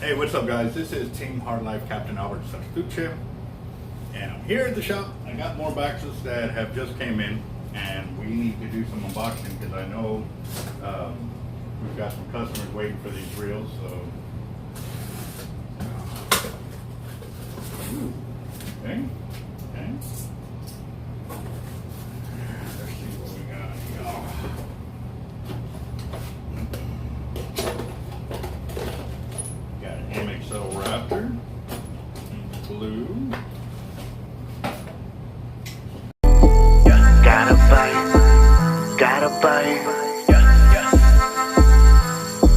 Hey, what's up guys? This is Team Hard Life Captain Alberto Zertuche, and I'm here at the shop. I got more boxes that have just came in, and we need to do some unboxing because I know we've got some customers waiting for these reels. So, okay. Let's see what we got here. Raptor in blue. Gotta bite.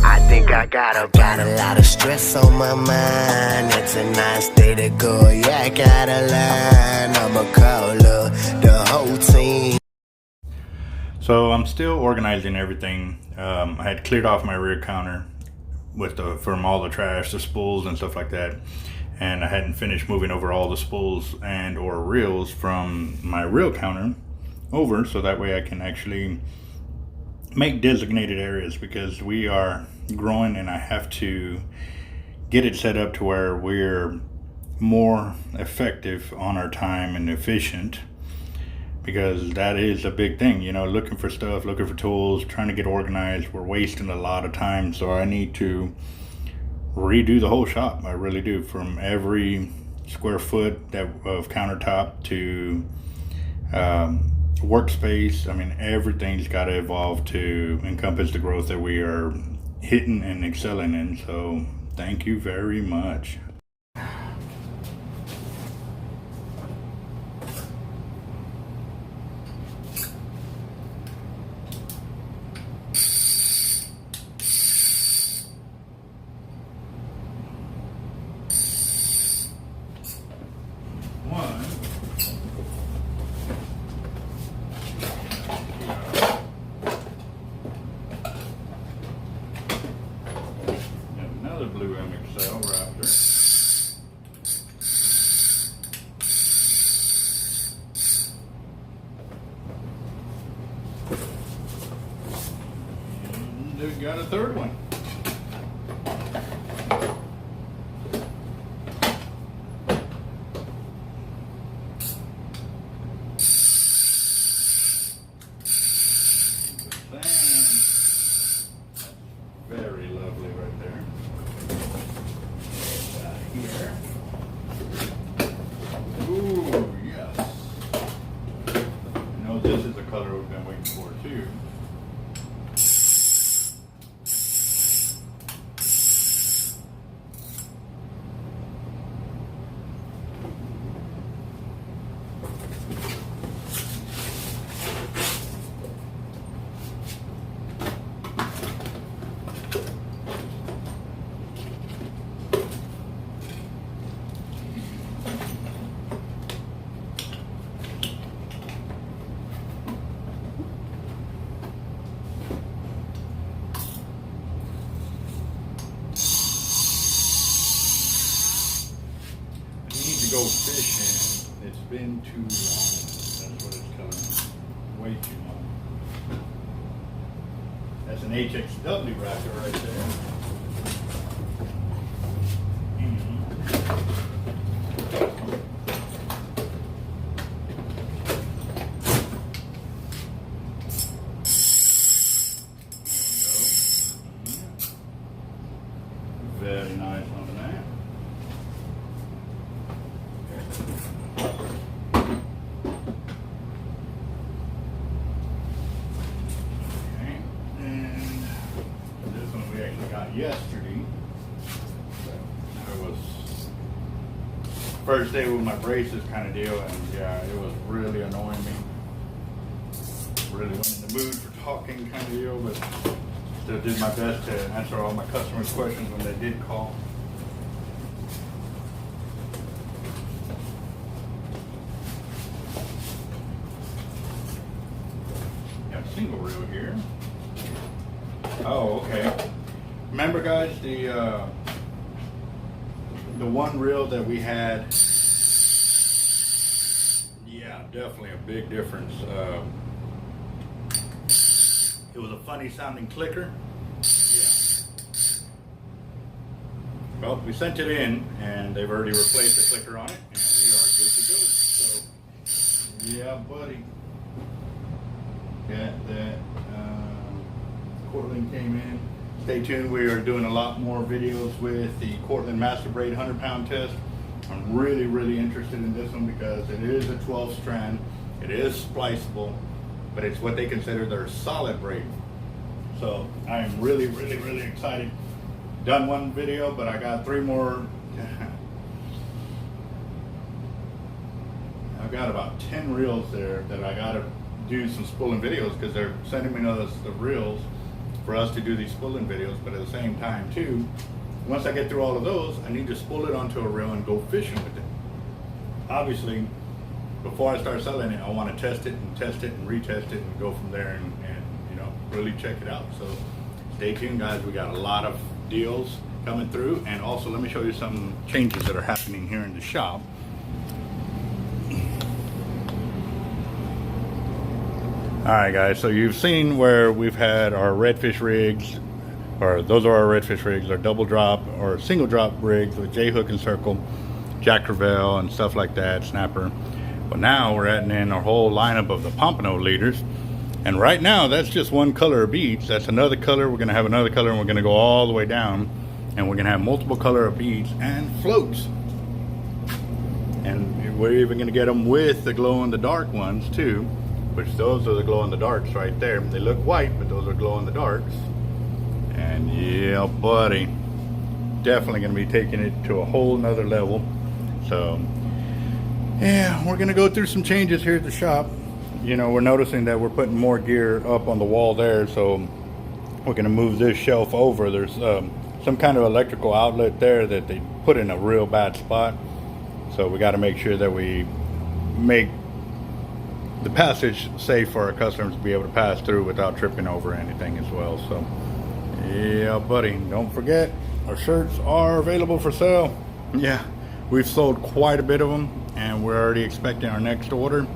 I think I got a lot of stress on my mind. It's a nice day to go. Yeah, I gotta line. I'ma call the whole team. So I'm still organizing everything. I had cleared off my rear counter from all the trash, the spools and stuff like that, and I hadn't finished moving over all the spools and or reels from my reel counter over, so that way I can actually make designated areas, because we are growing and I have to get it set up to where we're more effective on our time and efficient, because that is a big thing, you know, looking for stuff, looking for tools, trying to get organized. We're wasting a lot of time, so I need to redo the whole shop. I really do, from every square foot of countertop to workspace. I mean, everything's got to evolve to encompass the growth that we are hitting and excelling in. So thank you very much. Another blue MXL Raptor. And we got a third one. Very lovely right there. Here. Ooh, yes. I know this is the color we've been waiting for too. Go fishing. It's been too long. That's what it's telling me. Way too long. That's an HXW Raptor right there. Very nice on that. Yesterday, it was first day with my braces kind of deal, and yeah, it was really annoying me. Really wasn't in the mood for talking kind of deal, but still did my best to answer all my customers' questions when they did call. Got a single reel here. Oh, okay. Remember guys, the one reel that we had, yeah, definitely a big difference. It was a funny sounding clicker. Yeah. Well, we sent it in, and they've already replaced the clicker on it, and we are good to go. So, yeah, buddy. Got that. Cortland came in. Stay tuned. We are doing a lot more videos with the Cortland Master Braid 100-pound test. I'm really, really interested in this one because it is a 12 strand. It is spliceable, but it's what they consider their solid braid. So I am really, really, really excited. Done one video, but I got 3 more. I've got about 10 reels there that I gotta do some spooling videos because they're sending me us the reels for us to do these spooling videos. But at the same time too, once I get through all of those, I need to spool it onto a reel and go fishing with it. Obviously, before I start selling it, I want to test it and retest it and go from there and you know, really check it out. So stay tuned, guys. We got a lot of deals coming through, and also let me show you some changes that are happening here in the shop. Alright guys, so you've seen where we've had our redfish rigs, or those are our redfish rigs, our double drop or single drop rigs with J hook and circle, Jack Crevalle and stuff like that, snapper. But now we're adding in our whole lineup of the pompano leaders, and right now that's just one color of beads. That's another color. We're going to have another color, and we're going to go all the way down, and we're going to have multiple color of beads and floats, and we're even going to get them with the glow in the dark ones too, which those are the glow in the darks right there. They look white, but those are glow in the darks. And yeah, buddy, definitely going to be taking it to a whole nother level. So yeah, we're going to go through some changes here at the shop. You know, we're noticing that we're putting more gear up on the wall there, so we're going to move this shelf over. There's some kind of electrical outlet there that they put in a real bad spot, so we got to make sure that we make the passage safe for our customers to be able to pass through without tripping over anything as well. So yeah, buddy, don't forget, our shirts are available for sale. Yeah, we've sold quite a bit of them, and we're already expecting our next order.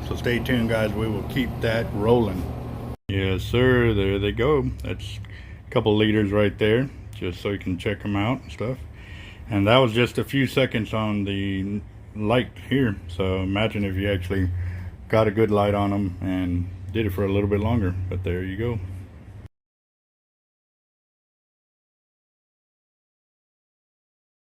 So stay tuned, guys. We will keep that rolling. Yes, sir. There they go. That's a couple liters right there, just so you can check them out and stuff. And that was just a few seconds on the light here. So imagine if you actually got a good light on them and did it for a little bit longer. But there you go.